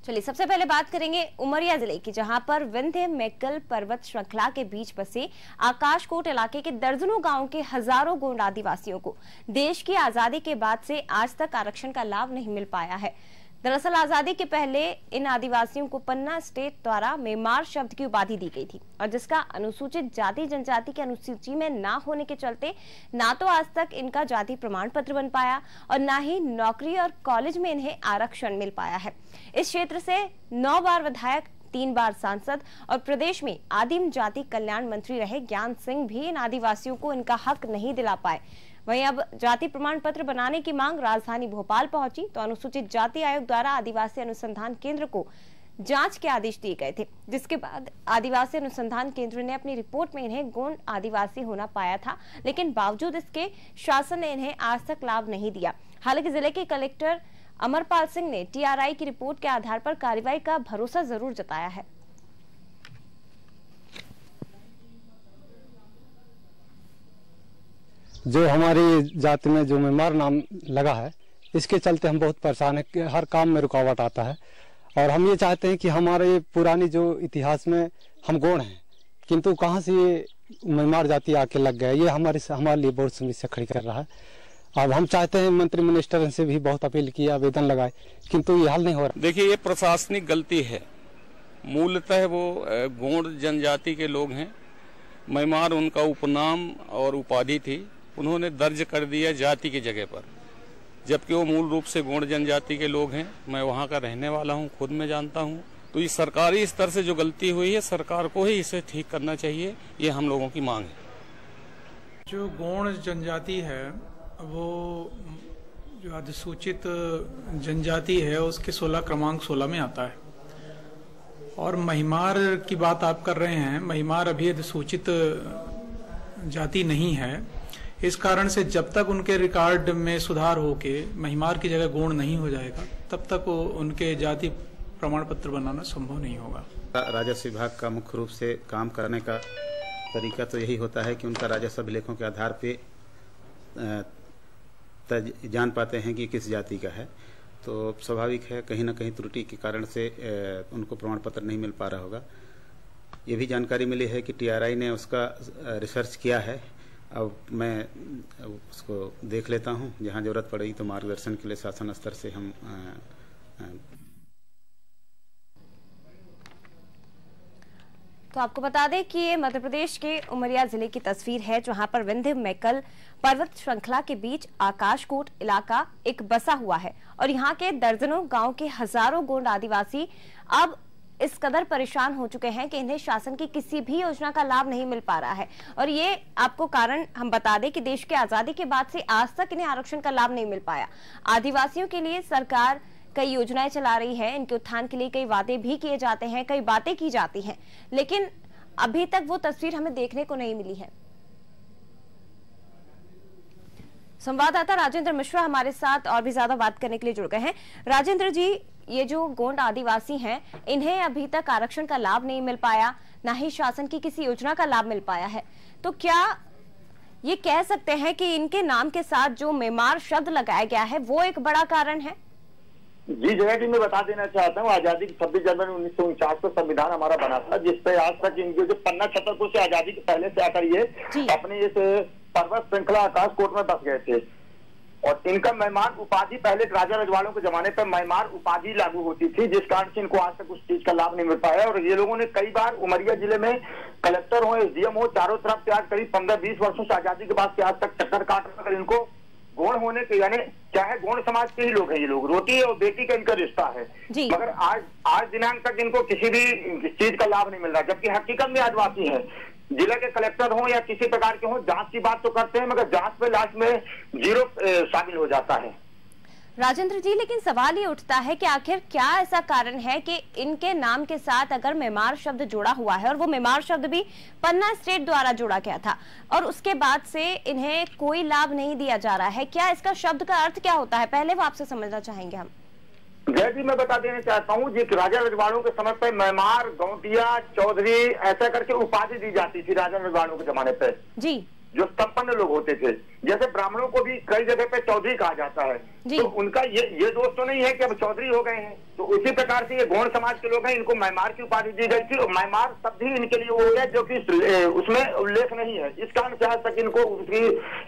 चलिए सबसे पहले बात करेंगे उमरिया जिले की, जहां पर विंध्य मैकल पर्वत श्रृंखला के बीच बसे आकाशकोट इलाके के दर्जनों गांवों के हजारों गोंड आदिवासियों को देश की आजादी के बाद से आज तक आरक्षण का लाभ नहीं मिल पाया है। दरअसल आजादी के पहले इन आदिवासियों को पन्ना स्टेट द्वारा मेमार शब्द की उपाधि दी गई थी और जिसका अनुसूचित जाति जनजाति की अनुसूची में ना होने के चलते ना तो आज तक इनका जाति प्रमाण पत्र बन पाया और ना ही नौकरी और कॉलेज में इन्हें आरक्षण मिल पाया है। इस क्षेत्र से 9 बार विधायक, 3 बार सांसद और प्रदेश में आदिम जाति कल्याण मंत्री रहे ज्ञान सिंह भी इन आदिवासियों को इनका हक नहीं दिला पाए। वहीं अब जाति प्रमाण पत्र बनाने की मांग राजधानी भोपाल पहुंची तो अनुसूचित जाति आयोग द्वारा आदिवासी अनुसंधान केंद्र को जांच के आदेश दिए गए थे, जिसके बाद आदिवासी अनुसंधान केंद्र ने अपनी रिपोर्ट में इन्हें गोंड आदिवासी होना पाया था, लेकिन बावजूद इसके शासन ने इन्हें आज तक लाभ नहीं दिया। हालांकि जिले के कलेक्टर अमरपाल सिंह ने टीआरआई की रिपोर्ट के आधार पर कार्रवाई का भरोसा जरूर जताया है। जो हमारी जाति में जो मेमार नाम लगा है, इसके चलते हम बहुत परेशान है कि हर काम में रुकावट आता है और हम ये चाहते हैं कि हमारे पुरानी जो इतिहास में हम गोंड हैं, किंतु कहाँ से ये मेमार जाति आके लग गया, ये हमारे लिए बहुत समस्या खड़ी कर रहा है। अब हम चाहते हैं मंत्री मिनिस्टर से भी बहुत अपील की, आवेदन लगाए, किंतु ये हल नहीं हो रहा। देखिए, ये प्रशासनिक गलती है। मूलतः वो गोंड जनजाति के लोग हैं, मेमार उनका उपनाम और उपाधि थी, उन्होंने दर्ज कर दिया जाति की जगह पर, जबकि वो मूल रूप से गोंड जनजाति के लोग हैं। मैं वहाँ का रहने वाला हूँ, खुद मैं जानता हूँ। तो ये सरकारी स्तर से जो गलती हुई है, सरकार को ही इसे ठीक करना चाहिए, ये हम लोगों की मांग है। जो गोंड जनजाति है वो जो अधिसूचित जनजाति है उसके 16 क्रमांक 16 में आता है और महिमार की बात आप कर रहे हैं। महिमार अभी अधिसूचित जाति नहीं है, इस कारण से जब तक उनके रिकॉर्ड में सुधार होके महिमार की जगह गोंड नहीं हो जाएगा तब तक वो उनके जाति प्रमाण पत्र बनाना संभव नहीं होगा। राजस्व विभाग का मुख्य रूप से काम करने का तरीका तो यही होता है कि उनका राजस्व अभिलेखों के आधार पे जान पाते हैं कि किस जाति का है। तो स्वाभाविक है कहीं ना कहीं त्रुटि के कारण से उनको प्रमाण पत्र नहीं मिल पा रहा होगा। ये भी जानकारी मिली है कि टीआरआई ने उसका रिसर्च किया है। अब मैं उसको देख लेता हूं, जहां जरूरत पड़ेगी तो मार्गदर्शन के लिए शासन स्तर से हम तो आपको बता दें कि ये मध्य प्रदेश के उमरिया जिले की तस्वीर है, जहां पर विंध्य मैकल पर्वत श्रृंखला के बीच आकाशकोट इलाका एक बसा हुआ है और यहाँ के दर्जनों गांव के हजारों गोंड आदिवासी अब इस कदर परेशान हो चुके हैं कि इन्हें शासन की किसी भी योजना का लाभ नहीं मिल पा रहा है। और ये आपको कारण हम बता दें कि देश की आजादी के बाद से आज तक इन्हें आरक्षण का लाभ नहीं मिल पाया। आदिवासियों के लिए सरकार कई योजनाएं चला रही है, इनके उत्थान के लिए कई वादे भी किए जाते हैं, कई बातें की जाती हैं, लेकिन अभी तक वो तस्वीर हमें देखने को नहीं मिली है। संवाददाता राजेंद्र मिश्रा हमारे साथ और भी ज्यादा बात करने के लिए जुड़ गए हैं। राजेंद्र जी, ये जो गोंड आदिवासी हैं, इन्हें अभी तक आरक्षण का लाभ नहीं मिल पाया, ना ही शासन की किसी योजना का लाभ मिल पाया है, तो क्या ये कह सकते हैं कि इनके नाम के साथ जो मेमार शब्द लगाया गया है वो एक बड़ा कारण है? जी जया जी, मैं बता देना चाहता हूँ, आजादी की 26 जनवरी 1949 को संविधान हमारा बना था, जिसपे आज तक इनके जो पन्ना छतरपुर से आजादी के पहले से आकर ये अपने इस पर्वत श्रृंखला आकाशकोट में बस गए थे और इनका मेमार उपाधि पहले राजा रजवाड़ों के जमाने पर मेमार उपाधि लागू होती थी, जिस कारण से इनको आज तक उस चीज का लाभ नहीं मिल पाया। और ये लोगों ने कई बार उमरिया जिले में कलेक्टर हो, एसडीएम हो, चारों तरफ से आज करीब 15-20 वर्षों से आजादी के बाद से आज तक चक्कर काट कर इनको गोंड होने के, यानी चाहे गोंड समाज के ही लोग हैं ये लोग, रोटी और बेटी का इनका रिश्ता है, मगर आज दिनांक तक इनको किसी भी चीज का लाभ नहीं मिल रहा, जबकि हकीकत में आदिवासी है। जिले के कलेक्टर हो या किसी प्रकार के हो, जांच की बात तो करते हैं मगर जांच में लास्ट में 0 शामिल हो जाता है। राजेंद्र जी, लेकिन सवाल ये उठता है कि आखिर क्या ऐसा कारण है कि इनके नाम के साथ अगर मेमार शब्द जुड़ा हुआ है और वो मेमार शब्द भी पन्ना स्टेट द्वारा जोड़ा गया था और उसके बाद से इन्हें कोई लाभ नहीं दिया जा रहा है, क्या इसका शब्द का अर्थ क्या होता है? पहले वो आपसे समझना चाहेंगे हम। जय जी, मैं बता देना चाहता हूँ जी, राजा रजवाड़ों के समय पे मेमार, गौटिया, चौधरी ऐसा करके उपाधि दी जाती थी राजा रजवाड़ों के जमाने पे जी। जो संपन्न लोग होते थे। जैसे ब्राह्मणों को भी कई जगह पे चौधरी कहा जाता है, तो उनका ये दोष तो नहीं है कि अब चौधरी हो गए हैं। तो उसी प्रकार से ये गौड़ समाज के लोग हैं, इनको मैमार की उपाधि दी गई थी और मैमार शब्द ही इनके लिए वो हो गया जो कि उसमें उल्लेख नहीं है। इस कारण से आज तक इनको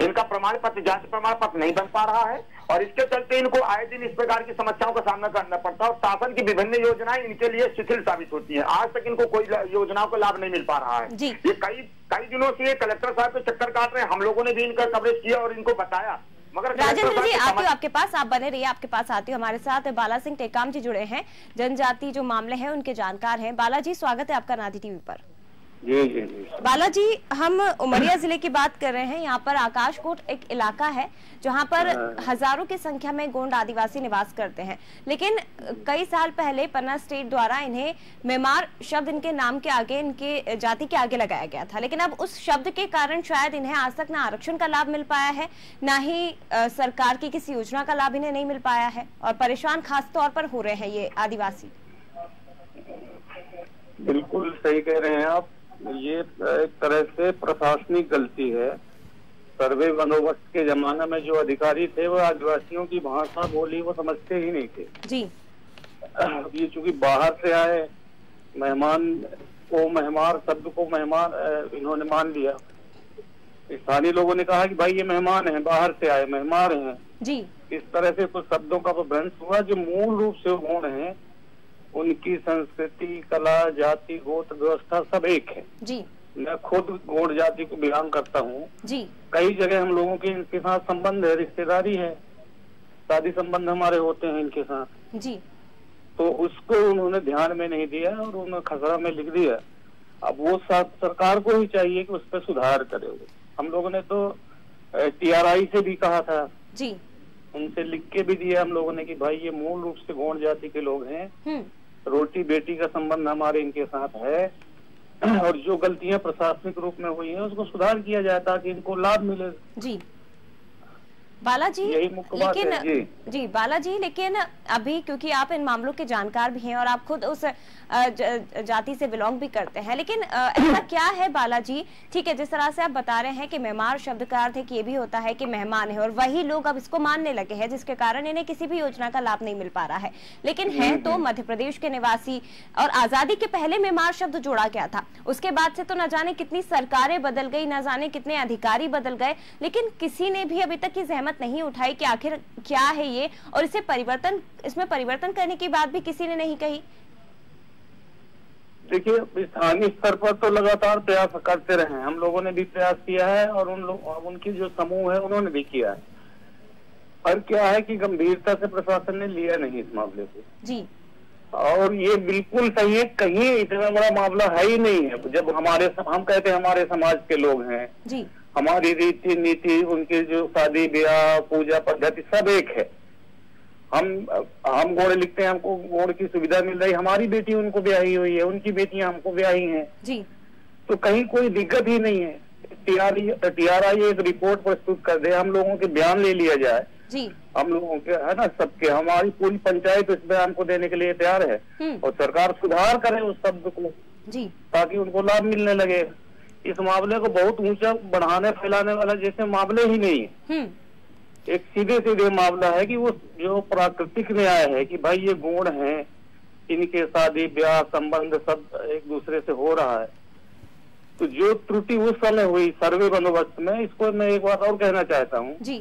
इनका प्रमाण पत्र, जाति प्रमाण पत्र नहीं बन पा रहा है और इसके चलते इनको आए दिन इस प्रकार की समस्याओं का सामना करना पड़ता है और शासन की विभिन्न योजनाएं इनके लिए शिथिल साबित होती है। आज तक इनको कोई योजनाओं का लाभ नहीं मिल पा रहा है। ये कई दिनों से ये कलेक्टर साहब पे चक्कर काट रहे हैं, हम लोगों ने भी इनका कवरेज किया और इनको बताया, मगर राजेंद्र जी आती हूँ आपके पास, आप बने रहिए, आपके पास आती हूँ। हमारे साथ बाला सिंह टेकाम जी जुड़े हैं, जनजाति जो मामले हैं उनके जानकार हैं। बाला जी, स्वागत है आपका नादी टीवी पर। जी जी जी बाला जी, हम उमरिया जिले की बात कर रहे हैं। यहाँ पर आकाशकोट एक इलाका है जहाँ पर हजारों की संख्या में गोंड आदिवासी निवास करते हैं, लेकिन कई साल पहले पन्ना स्टेट द्वारा इन्हें मेमार शब्द इनके नाम के आगे, इनके जाति के आगे लगाया गया था, लेकिन अब उस शब्द के कारण शायद इन्हें आज तक ना आरक्षण का लाभ मिल पाया है, ना ही सरकार की किसी योजना का लाभ इन्हें नहीं मिल पाया है और परेशान खास तौर पर हो रहे हैं ये आदिवासी। बिल्कुल सही कह रहे हैं आप। ये एक तरह से प्रशासनिक गलती है। सर्वे बंदोबस्त के जमाने में जो अधिकारी थे वो आदिवासियों की भाषा बोली वो समझते ही नहीं थे जी। ये चूंकि बाहर से आए, मेहमान को मेहमान शब्द को मेहमान इन्होंने मान लिया। स्थानीय लोगों ने कहा कि भाई ये मेहमान हैं, बाहर से आए मेहमान हैं जी। इस तरह से कुछ शब्दों का भ्रंश हुआ जो मूल रूप से गौड़ हैं। उनकी संस्कृति, कला, जाति, गोत्र व्यवस्था सब एक है जी। मैं खुद गौड़ जाति को बिलोंग करता हूँ जी। कई जगह हम लोगों के इनके साथ संबंध है, रिश्तेदारी है, शादी संबंध हमारे होते हैं इनके साथ जी। तो उसको उन्होंने ध्यान में नहीं दिया और उन्होंने खसरा में लिख दिया। अब वो सरकार को ही चाहिए कि उस पर सुधार करे। हम लोगों ने तो TRI से भी कहा था जी, उनसे लिख के भी दिया हम लोगों ने कि भाई ये मूल रूप से गौड़ जाति के लोग हैं, रोटी बेटी का संबंध हमारे इनके साथ है और जो गलतियां प्रशासनिक रूप में हुई हैं उसको सुधार किया जाए ताकि इनको लाभ मिले। जी बालाजी, लेकिन जी बालाजी, लेकिन अभी क्योंकि आप इन मामलों के जानकार भी हैं और आप खुद उस जाति से बिलोंग भी करते हैं, लेकिन ऐसा क्या है बालाजी, ठीक है जिस तरह से आप बता रहे हैं कि मेहमान शब्द का अर्थ है कि ये भी होता है कि मेहमान है और वही लोग अब इसको मानने लगे हैं जिसके कारण इन्हें किसी भी योजना का लाभ नहीं मिल पा रहा है, लेकिन है तो मध्य प्रदेश के निवासी और आजादी के पहले मेहमान शब्द जोड़ा गया था। उसके बाद से तो न जाने कितनी सरकारें बदल गई, न जाने कितने अधिकारी बदल गए, लेकिन किसी ने भी अभी तक की जहमत नहीं उठाई कि आखिर क्या है ये और इसमें परिवर्तन करने की बात भी किसी ने नहीं कही। देखिए स्थानीय स्तर पर तो लगातार प्रयास करते रहे, हम लोगों ने भी प्रयास किया है और उनकी जो समूह है उन्होंने भी किया है, पर क्या है कि गंभीरता से प्रशासन ने लिया नहीं इस मामले को जी। और ये बिल्कुल सही है, कहीं इतना बड़ा मामला है ही नहीं है। जब हम कहते हैं हमारे समाज के लोग हैं जी, हमारी रीति नीति, उनके जो शादी ब्याह पूजा पद्धति सब एक है। हम गोड़ लिखते हैं, हमको गोड़ की सुविधा मिल रही, हमारी बेटी उनको ब्याही हुई है, उनकी बेटियां हमको ब्याही हैं जी, तो कहीं कोई दिक्कत ही नहीं है। TRI एक रिपोर्ट प्रस्तुत कर दे, हम लोगों के बयान ले लिया जाए जी, हम लोगों के है ना, सबके, हमारी पूरी पंचायत इस बयान को देने के लिए तैयार है और सरकार सुधार करे उस शब्द को जी, ताकि उनको लाभ मिलने लगे। इस मामले को बहुत ऊंचा बढ़ाने फैलाने वाला जैसे मामले ही नहीं है। एक सीधे सीधे मामला है कि वो जो प्राकृतिक न्याय है कि भाई ये गुण हैं, इनके शादी ब्याह संबंध सब एक दूसरे से हो रहा है, तो जो त्रुटि उस समय हुई सर्वे बंदोबस्त में, इसको मैं एक बात और कहना चाहता हूँ जी।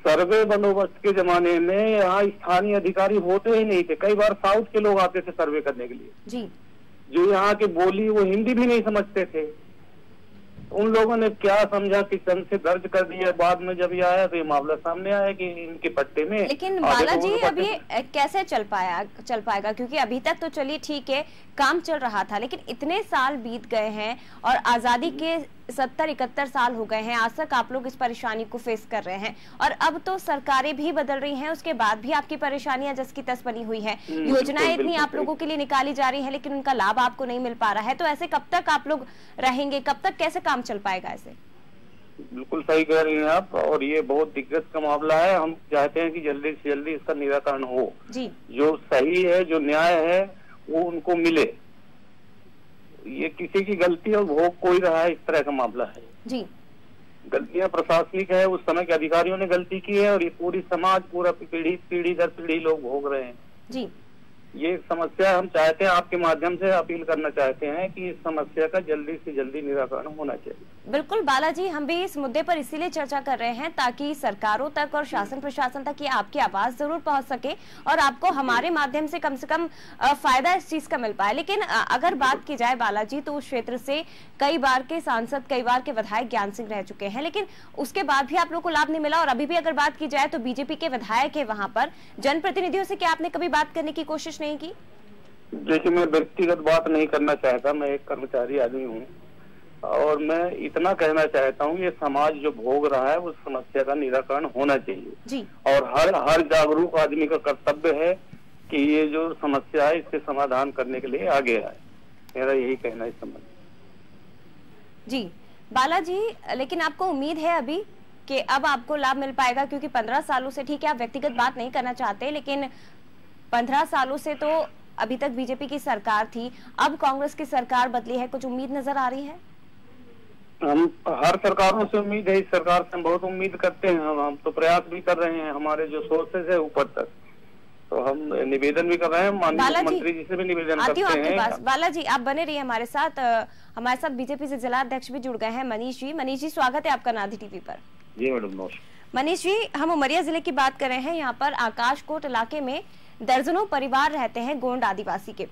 सर्वे बंदोबस्त के जमाने में यहाँ स्थानीय अधिकारी होते ही नहीं थे, कई बार साउथ के लोग आते थे सर्वे करने के लिए जी, जो यहाँ की बोली वो हिंदी भी नहीं समझते थे। उन लोगों ने क्या समझा कि चंद से दर्ज कर दिया, बाद में जब ये आया तो ये मामला सामने आया कि इनके पट्टे में। लेकिन बालाजी अब ये कैसे चल पाएगा, क्योंकि अभी तक तो चलिए ठीक है काम चल रहा था, लेकिन इतने साल बीत गए हैं और आजादी के 70-71 साल हो गए हैं, आज तक आप लोग इस परेशानी को फेस कर रहे हैं और अब तो सरकारें भी बदल रही हैं, उसके बाद भी आपकी परेशानियां जस की तस बनी हुई है, योजनाएं इतनी आप लोगों के लिए निकाली जा रही है लेकिन उनका लाभ आपको नहीं मिल पा रहा है, तो ऐसे कब तक आप लोग रहेंगे, कब तक कैसे काम चल पाएगा ऐसे? बिल्कुल सही कह रही हैं आप, और ये बहुत दिक्कत का मामला है। हम चाहते हैं कि जल्दी से जल्दी इसका निराकरण हो जी, जो सही है, जो न्याय है वो उनको मिले। ये किसी की गलती और भोग कोई रहा है, इस तरह का मामला है जी। गलतियां प्रशासनिक है, उस समय के अधिकारियों ने गलती की है और ये पूरी समाज, पूरा पीढ़ी दर पीढ़ी लोग भोग रहे हैं जी। ये समस्या हम चाहते हैं, आपके माध्यम से अपील करना चाहते हैं कि इस समस्या का जल्दी से जल्दी निराकरण होना चाहिए। बिल्कुल बालाजी, हम भी इस मुद्दे पर इसीलिए चर्चा कर रहे हैं ताकि सरकारों तक और शासन प्रशासन तक ये आपकी आवाज जरूर पहुंच सके और आपको हमारे माध्यम से कम फायदा इस चीज का मिल पाए। लेकिन अगर बात की जाए बालाजी, तो उस क्षेत्र से कई बार के सांसद, कई बार के विधायक ज्ञान सिंह रह चुके हैं, लेकिन उसके बाद भी आप लोग को लाभ नहीं मिला। और अभी भी अगर बात की जाए तो बीजेपी के विधायक है वहां पर, जनप्रतिनिधियों से क्या आपने कभी बात करने की कोशिश नहीं की? देखिए, मैं व्यक्तिगत बात नहीं करना चाहता, मैं एक कर्मचारी आदमी हूँ और मैं इतना कहना चाहता हूँ, ये समाज जो भोग रहा है उस समस्या का निराकरण होना चाहिए जी। और हर जागरूक आदमी का कर्तव्य है कि ये जो समस्या है इसके समाधान करने के लिए आगे आए। मेरा यही कहना है इस संबंध जी। बालाजी, लेकिन आपको उम्मीद है अभी कि अब आपको लाभ मिल पाएगा? क्योंकि 15 सालों से, ठीक है आप व्यक्तिगत बात नहीं करना चाहते, लेकिन 15 सालों से तो अभी तक बीजेपी की सरकार थी, अब कांग्रेस की सरकार बदली है, कुछ उम्मीद नजर आ रही है? हम हर सरकारों से उम्मीद है, इस सरकार से हम बहुत उम्मीद करते हैं। हम तो प्रयास भी कर रहे हैं, हमारे जो सोर्सेज है ऊपर तक, तो हम निवेदन भी कर रहे हैं, माननीय मंत्री जी से भी निवेदन करते हैं। बालाजी, आप बने रहिए हमारे साथ। हमारे साथ बीजेपी से जिला अध्यक्ष भी जुड़ गए हैं, मनीष जी। मनीष जी, स्वागत है आपका नाधी टीवी पर। जी मैडम, नमस्कार। मनीष जी, हम उमरिया जिले की बात कर रहे हैं। यहाँ पर आकाशकोट इलाके में दर्जनों परिवार रहते हैं गोंड आदिवासी के,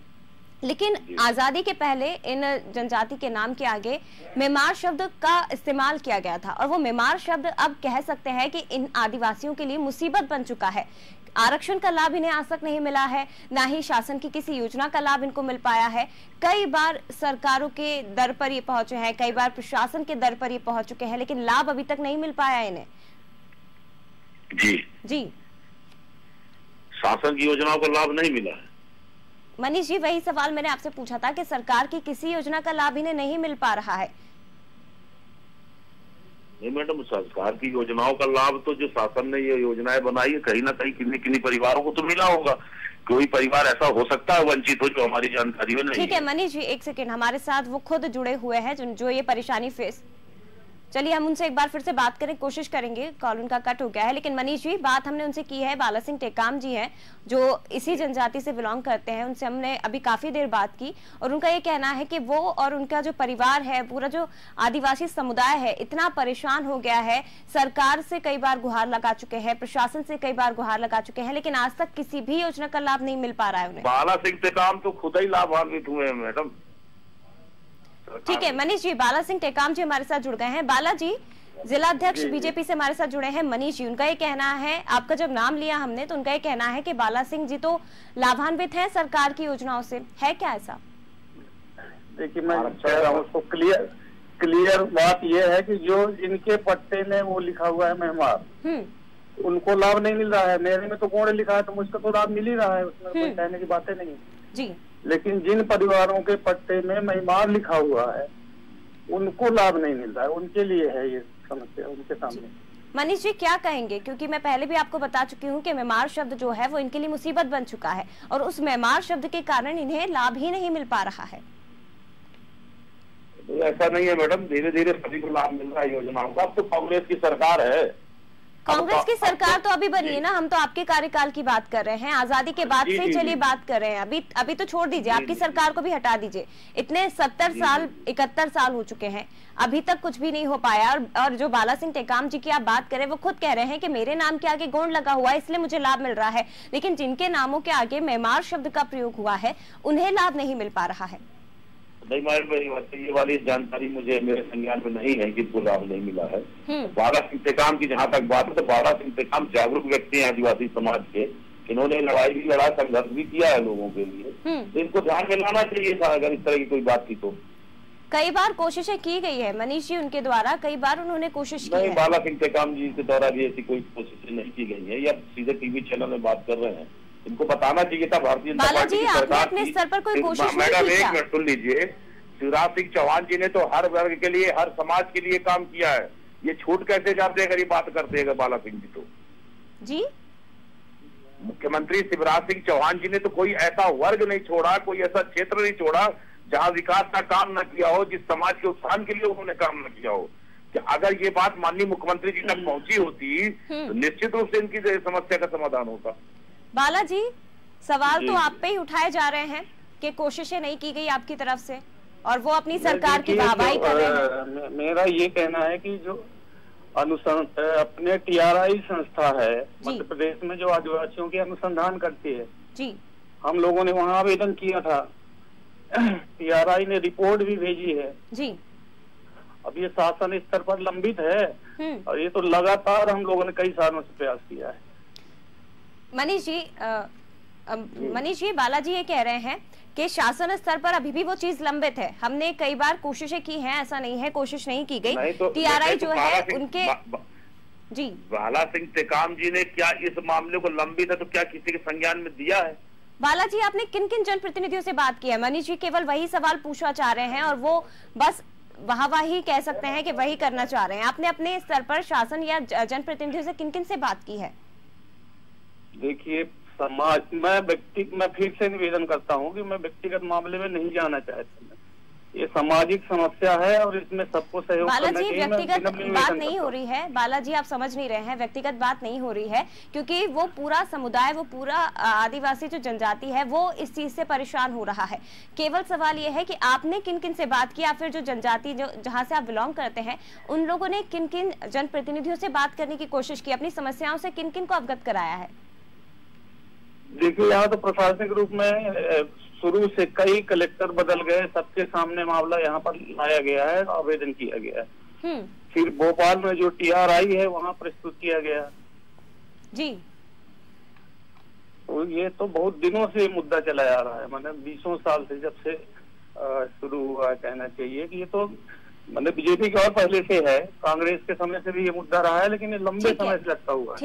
लेकिन आजादी के पहले इन जनजाति के नाम के आगे मेमार शब्द का इस्तेमाल किया गया था और वो मेमार शब्द अब कह सकते हैं कि इन आदिवासियों के लिए मुसीबत बन चुका है। आरक्षण का लाभ इन्हें आज तक नहीं मिला है, ना ही शासन की किसी योजना का लाभ इनको मिल पाया है। कई बार सरकारों के दर पर ये पहुंचे हैं, कई बार प्रशासन के दर पर ये पहुंच चुके हैं, लेकिन लाभ अभी तक नहीं मिल पाया इन्हें। जी, शासन की योजनाओं का लाभ नहीं मिला है। मनीष जी, वही सवाल मैंने आपसे पूछा था कि सरकार की किसी योजना का लाभ इन्हें नहीं मिल पा रहा है। नहीं मैडम, सरकार की योजनाओं का लाभ तो जो शासन ने ये योजनाएं बनाई है, कहीं ना कहीं किन्हीं परिवारों को तो मिला होगा। कोई परिवार ऐसा हो सकता है वंचित हो जो हमारी जानकारी में नहीं। ठीक है मनीष जी, एक सेकेंड, हमारे साथ वो खुद जुड़े हुए हैं जो ये परेशानी फेस। चलिए हम उनसे एक बार फिर से बात करें, कोशिश करेंगे। कॉल उनका कट हो गया है, लेकिन मनीष जी, बात हमने उनसे की है। बाला सिंह टेकाम जी हैं जो इसी जनजाति से बिलोंग करते हैं, उनसे हमने अभी काफी देर बात की और उनका ये कहना है कि वो और उनका जो परिवार है, पूरा जो आदिवासी समुदाय है, इतना परेशान हो गया है। सरकार से कई बार गुहार लगा चुके हैं, प्रशासन से कई बार गुहार लगा चुके हैं, लेकिन आज तक किसी भी योजना का लाभ नहीं मिल पा रहा है उन्हें। बाला सिंह टेकाम तो खुद ही लाभान्वित हुए हैं मैडम। ठीक है मनीष जी, बाला सिंह टेकाम जी हमारे साथ जुड़ गए हैं। बाला जी, जिला अध्यक्ष बीजेपी से हमारे साथ जुड़े हैं मनीष जी। उनका ये कहना है, आपका जब नाम लिया हमने तो उनका ये कहना है कि बाला सिंह जी तो लाभान्वित हैं सरकार की योजनाओं से, है क्या ऐसा? देखिए, मैं कह रहा हूँ उसको क्लियर बात ये है कि जो इनके पट्टे में वो लिखा हुआ है मेहमार, उनको लाभ नहीं मिल रहा है। मेरे में तो गोंड लिखा है तो मुझको तो लाभ मिल ही रहा है, उसमें कोई कहने की बातें नहीं जी। लेकिन जिन परिवारों के पट्टे में मेहमार लिखा हुआ है उनको लाभ नहीं मिल रहा है, उनके लिए है ये समस्या उनके सामने। मनीष जी, क्या कहेंगे? क्योंकि मैं पहले भी आपको बता चुकी हूँ कि मेमार शब्द जो है वो इनके लिए मुसीबत बन चुका है और उस मेमार शब्द के कारण इन्हें लाभ ही नहीं मिल पा रहा है। तो ऐसा नहीं है मैडम, धीरे धीरे सभी को लाभ मिल रहा है योजनाओं का। अब तो कांग्रेस की सरकार है। कांग्रेस की सरकार तो अभी बनी है ना, हम तो आपके कार्यकाल की बात कर रहे हैं, आजादी के बाद से चलिए बात कर रहे हैं। अभी तो छोड़ दीजिए, आपकी सरकार को भी हटा दीजिए। इतने 70 साल 71 साल हो चुके हैं, अभी तक कुछ भी नहीं हो पाया। और जो बाला सिंह टेकाम जी की आप बात करें, वो खुद कह रहे हैं कि मेरे नाम के आगे गोंड लगा हुआ है इसलिए मुझे लाभ मिल रहा है, लेकिन जिनके नामों के आगे मेमार शब्द का प्रयोग हुआ है उन्हें लाभ नहीं मिल पा रहा है। नहीं मैडम, ये वाली जानकारी मुझे मेरे संज्ञान में नहीं है कि लाभ नहीं मिला है। बाला सिंह टेकाम की जहाँ तक बात है तो बाला सिंह टेकाम जागरूक व्यक्ति हैं आदिवासी समाज के, इन्होंने लड़ाई भी लड़ा, संघर्ष भी किया है लोगों के लिए, तो इनको ध्यान में लाना चाहिए था अगर इस तरह की कोई बात थी तो। कई बार कोशिशें की गई है मनीष जी उनके द्वारा, कई बार उन्होंने कोशिश की है। बाला सिंह टेकाम जी के द्वारा भी ऐसी कोई कोशिशें नहीं की गई है, या सीधे टीवी चैनल में बात कर रहे हैं। इनको बताना चाहिए था भारतीय जनता पार्टी की सरकार अपने स्तर पर कोई कोशिश मैडम एक मिनट सुन लीजिए, शिवराज सिंह चौहान जी ने तो हर वर्ग के लिए, हर समाज के लिए काम किया है। ये छूट कैसे जाते अगर ये बात करते हैं बाला सिंह जी तो जी। मुख्यमंत्री शिवराज सिंह चौहान जी ने तो कोई ऐसा वर्ग नहीं छोड़ा, कोई ऐसा क्षेत्र नहीं छोड़ा जहां विकास का काम न किया हो, जिस समाज के उत्थान के लिए उन्होंने काम न किया हो। कि अगर ये बात माननीय मुख्यमंत्री जी तक पहुंची होती तो निश्चित रूप से इनकी समस्या का समाधान होता। बालाजी, सवाल तो आप पे ही उठाए जा रहे हैं कि कोशिशें नहीं की गई आपकी तरफ से और वो अपनी सरकार की वाहवाही कर रहे हैं। मेरा ये कहना है कि जो अपने TRI संस्था है मध्य प्रदेश में जो आदिवासियों के अनुसंधान करती है जी, हम लोगों ने वहाँ आवेदन किया था, TRI ने रिपोर्ट भी भेजी है जी। अब ये शासन स्तर पर लंबित है और ये तो लगातार हम लोगों ने कई सालों से प्रयास किया है। मनीष जी, बालाजी ये कह रहे हैं कि शासन स्तर पर अभी भी वो चीज लंबित है। हमने कई बार कोशिशें की हैं, ऐसा नहीं है कोशिश नहीं की गई। TRI जो है उनके जी, बाला सिंह टेकाम जी ने क्या इस मामले को लंबित है तो क्या किसी के संज्ञान में दिया है? बालाजी, आपने किन किन जनप्रतिनिधियों से बात की है? मनीष जी केवल वही सवाल पूछना चाह रहे हैं और वो बस वाहवाही कह सकते हैं कि वही करना चाह रहे हैं। आपने अपने स्तर पर शासन या जनप्रतिनिधियों से किन किन से बात की है? देखिए, मैं फिर से निवेदन करता हूं कि मैं व्यक्तिगत मामले में नहीं जाना चाहता। ये सामाजिक समस्या है और इसमें सबको सहयोग करना चाहिए। बालाजी, व्यक्तिगत बात नहीं हो रही है। बालाजी, आप समझ नहीं रहे हैं, व्यक्तिगत बात नहीं हो रही है क्योंकि वो पूरा समुदाय, वो पूरा आदिवासी जो जनजाति है वो इस चीज से परेशान हो रहा है। केवल सवाल ये है कि आपने किन किन से बात की या फिर जो जनजाति जहाँ से आप बिलोंग करते हैं उन लोगों ने किन किन जनप्रतिनिधियों से बात करने की कोशिश की, अपनी समस्याओं से किन किन को अवगत कराया है? देखिए, यहाँ तो प्रशासनिक रूप में शुरू से कई कलेक्टर बदल गए, सबके सामने मामला यहाँ पर लाया गया है, आवेदन किया गया है। फिर भोपाल में जो TRI है वहाँ प्रस्तुत किया गया जी। तो ये तो बहुत दिनों से मुद्दा चला आ रहा है, मतलब 20 साल से, जब से शुरू हुआ कहना चाहिए कि ये तो मतलब बीजेपी के और पहले से है, कांग्रेस के समय से भी ये मुद्दा रहा है, लेकिन ये लंबे समय से लगता हुआ है।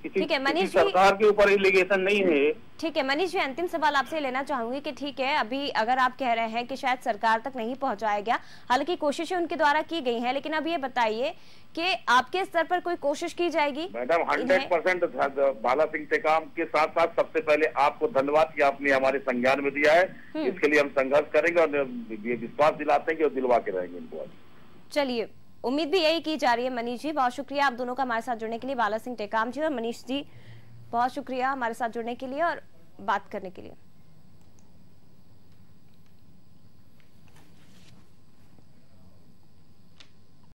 ठीक है मनीष जी, सरकार के ऊपर एलिगेशन नहीं है। ठीक है मनीष जी, अंतिम सवाल आपसे लेना चाहूंगी कि ठीक है, अभी अगर आप कह रहे हैं कि शायद सरकार तक नहीं पहुंचाया गया, हालांकि कोशिशें उनके द्वारा की गई हैं, लेकिन अब ये बताइए कि आपके स्तर पर कोई कोशिश की जाएगी? मैडम 100% बाला सिंह टेकाम के साथ साथ सबसे पहले आपको धन्यवाद कि आपने हमारे संज्ञान में दिया है। इसके लिए हम संघर्ष करेंगे और ये विश्वास दिलाते हैं कि वो दिलवा के रहेंगे इनको। चलिए, उम्मीद भी यही की जा रही है। मनीष जी, बहुत शुक्रिया आप दोनों का हमारे साथ जुड़ने के लिए। बाला सिंह टेकाम जी और मनीष जी, बहुत शुक्रिया हमारे साथ जुड़ने के लिए और बात करने के लिए।